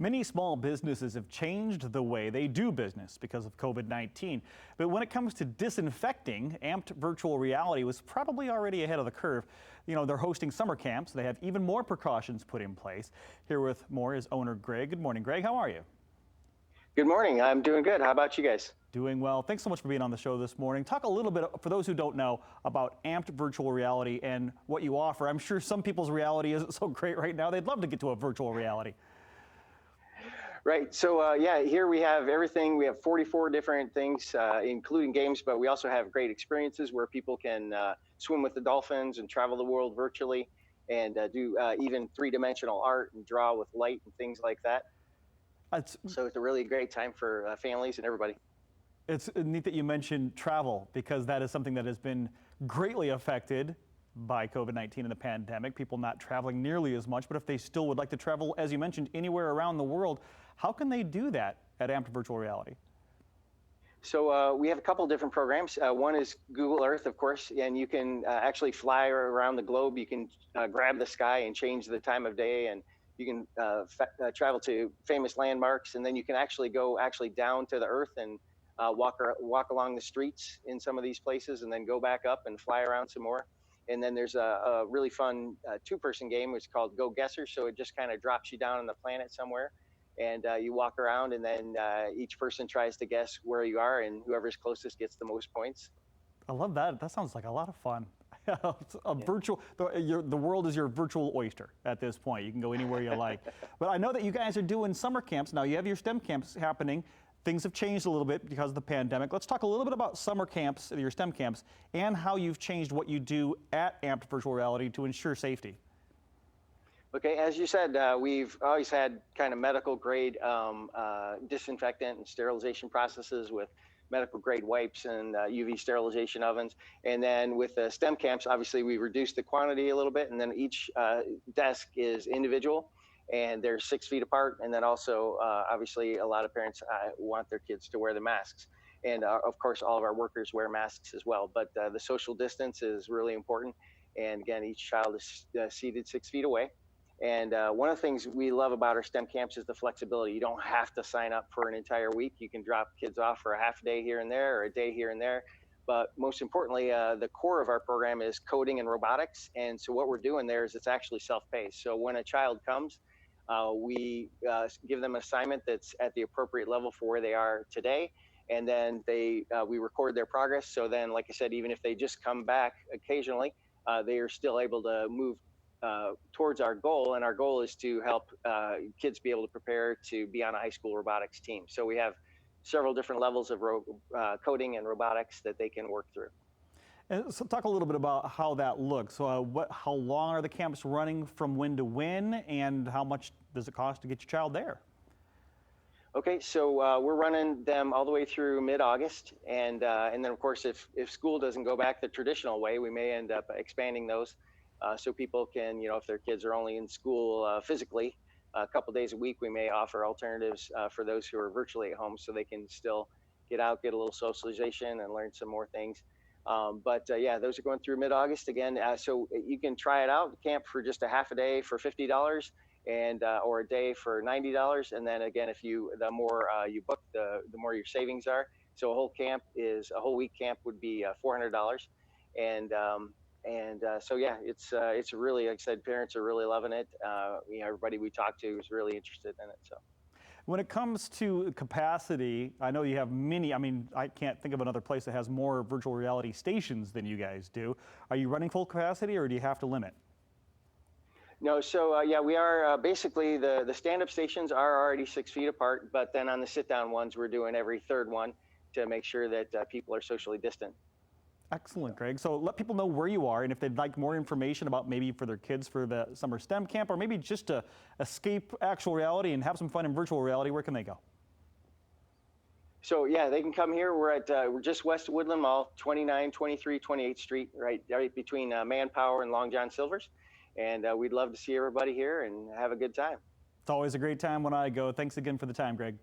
Many small businesses have changed the way they do business because of COVID-19. But when it comes to disinfecting, Amped Virtual Reality was probably already ahead of the curve. They're hosting summer camps. They have even more precautions put in place. Here with more is owner Greg. Good morning, Greg. How are you? Good morning. I'm doing good. How about you guys? Doing well. Thanks so much for being on the show this morning. Talk a little bit, for those who don't know, about Amped Virtual Reality and what you offer. I'm sure some people's reality isn't so great right now. They'd love to get to a virtual reality. Right. So yeah, here we have everything. We have 44 different things, including games, but we also have great experiences where people can swim with the dolphins and travel the world virtually and do even three-dimensional art and draw with light and things like that. So it's a really great time for families and everybody. It's neat that you mentioned travel, because that is something that has been greatly affected by COVID-19 and the pandemic, people not traveling nearly as much. But if they still would like to travel, as you mentioned, anywhere around the world, how can they do that at Amped Virtual Reality? So we have a couple different programs. One is Google Earth, of course, and you can actually fly around the globe. You can grab the sky and change the time of day, and you can travel to famous landmarks, and then you can actually go down to the earth and walk along the streets in some of these places, and then go back up and fly around some more. And then there's a really fun two-person game, which is called Go Guesser. So it just kind of drops you down on the planet somewhere, and you walk around, and then each person tries to guess where you are, and whoever's closest gets the most points. I love that. That sounds like a lot of fun. The world is your virtual oyster at this point. You can go anywhere you like. But I know that you guys are doing summer camps now. You have your STEM camps happening. Things have changed a little bit because of the pandemic. Let's talk a little bit about summer camps, your STEM camps, and how you've changed what you do at Amped Virtual Reality to ensure safety. Okay, as you said, we've always had kind of medical grade disinfectant and sterilization processes with medical grade wipes and UV sterilization ovens. And then with the STEM camps, obviously we reduced the quantity a little bit, and then each desk is individual and they're 6 feet apart. And then also, obviously, a lot of parents want their kids to wear the masks. And of course, all of our workers wear masks as well. But the social distance is really important. And again, each child is seated 6 feet away. And one of the things we love about our STEM camps is the flexibility. You don't have to sign up for an entire week. You can drop kids off for a half a day here and there, or a day here and there. But most importantly, the core of our program is coding and robotics. And so what we're doing there is it's actually self-paced. So when a child comes, we give them an assignment that's at the appropriate level for where they are today. And then we record their progress. So then, like I said, even if they just come back occasionally, they are still able to move towards our goal. And our goal is to help kids be able to prepare to be on a high school robotics team. So we have several different levels of coding and robotics that they can work through. And so talk a little bit about how that looks. How long are the camps running, from when to when, and how much does it cost to get your child there? Okay, so we're running them all the way through mid-August, and then of course, if school doesn't go back the traditional way, we may end up expanding those so people can, if their kids are only in school physically a couple days a week, we may offer alternatives for those who are virtually at home, so they can still get out, get a little socialization, and learn some more things. Yeah, those are going through mid-August again. So you can try it out, camp for just a half a day for $50, and or a day for $90. And then again, the more you book, the more your savings are. So a whole week camp would be $400. So yeah, it's really, like I said, parents are really loving it. Everybody we talk to is really interested in it. So. When it comes to capacity, I know you have many. I can't think of another place that has more virtual reality stations than you guys do. Are you running full capacity, or do you have to limit? No, so yeah, we are basically the stand-up stations are already 6 feet apart, but then on the sit-down ones, we're doing every third one to make sure that people are socially distant. Excellent, Greg. So let people know where you are, and if they'd like more information about maybe for their kids for the summer STEM camp, or maybe just to escape actual reality and have some fun in virtual reality, where can they go? So yeah, they can come here. We're just west of Woodland Mall, 29, 23, 28th Street, right between Manpower and Long John Silver's. And we'd love to see everybody here and have a good time. It's always a great time when I go. Thanks again for the time, Greg.